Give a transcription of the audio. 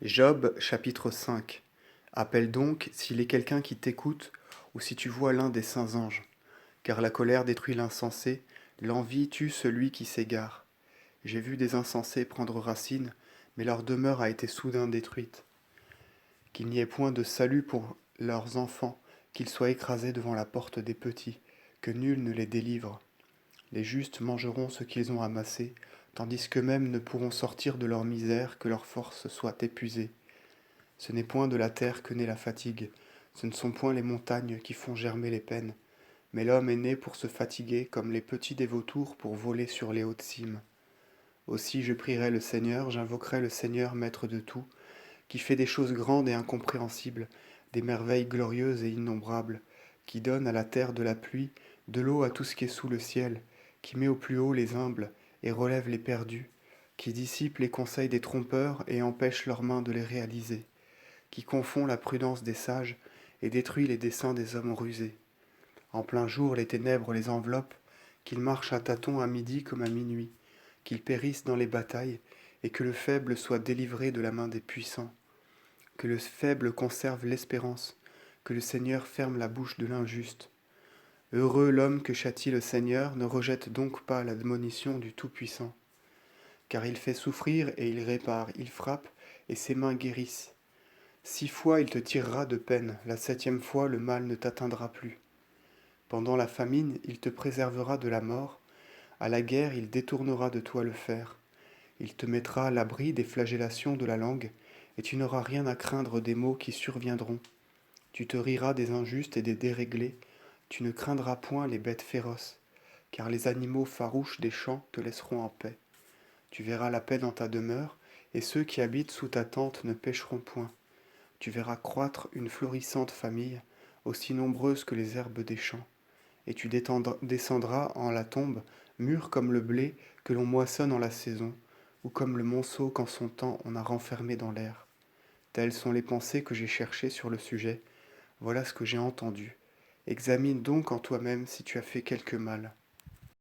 Job chapitre 5. Appelle donc s'il est quelqu'un qui t'écoute, ou si tu vois l'un des saints anges. Car la colère détruit l'insensé, l'envie tue celui qui s'égare. J'ai vu des insensés prendre racine, mais leur demeure a été soudain détruite. Qu'il n'y ait point de salut pour leurs enfants, qu'ils soient écrasés devant la porte des petits, que nul ne les délivre. Les justes mangeront ce qu'ils ont amassé, tandis qu'eux-mêmes ne pourront sortir de leur misère, que leurs forces soient épuisées. Ce n'est point de la terre que naît la fatigue, ce ne sont point les montagnes qui font germer les peines, mais l'homme est né pour se fatiguer comme les petits des vautours pour voler sur les hautes cimes. Aussi je prierai le Seigneur, j'invoquerai le Seigneur maître de tout, qui fait des choses grandes et incompréhensibles, des merveilles glorieuses et innombrables, qui donne à la terre de la pluie, de l'eau à tout ce qui est sous le ciel, qui met au plus haut les humbles et relève les perdus, qui dissipe les conseils des trompeurs et empêche leurs mains de les réaliser, qui confond la prudence des sages et détruit les desseins des hommes rusés. En plein jour les ténèbres les enveloppent, qu'ils marchent à tâtons à midi comme à minuit, qu'ils périssent dans les batailles, et que le faible soit délivré de la main des puissants, que le faible conserve l'espérance, que le Seigneur ferme la bouche de l'injuste. Heureux l'homme que châtie le Seigneur, ne rejette donc pas l'admonition du Tout-Puissant. Car il fait souffrir et il répare, il frappe et ses mains guérissent. 6 fois il te tirera de peine, la 7e fois le mal ne t'atteindra plus. Pendant la famine, il te préservera de la mort, à la guerre il détournera de toi le fer. Il te mettra à l'abri des flagellations de la langue, et tu n'auras rien à craindre des maux qui surviendront. Tu te riras des injustes et des déréglés, tu ne craindras point les bêtes féroces, car les animaux farouches des champs te laisseront en paix. Tu verras la paix dans ta demeure, et ceux qui habitent sous ta tente ne pécheront point. Tu verras croître une florissante famille, aussi nombreuse que les herbes des champs. Et tu descendras en la tombe, mûr comme le blé que l'on moissonne en la saison, ou comme le monceau qu'en son temps on a renfermé dans l'air. Telles sont les pensées que j'ai cherchées sur le sujet, voilà ce que j'ai entendu. Examine donc en toi-même si tu as fait quelque mal.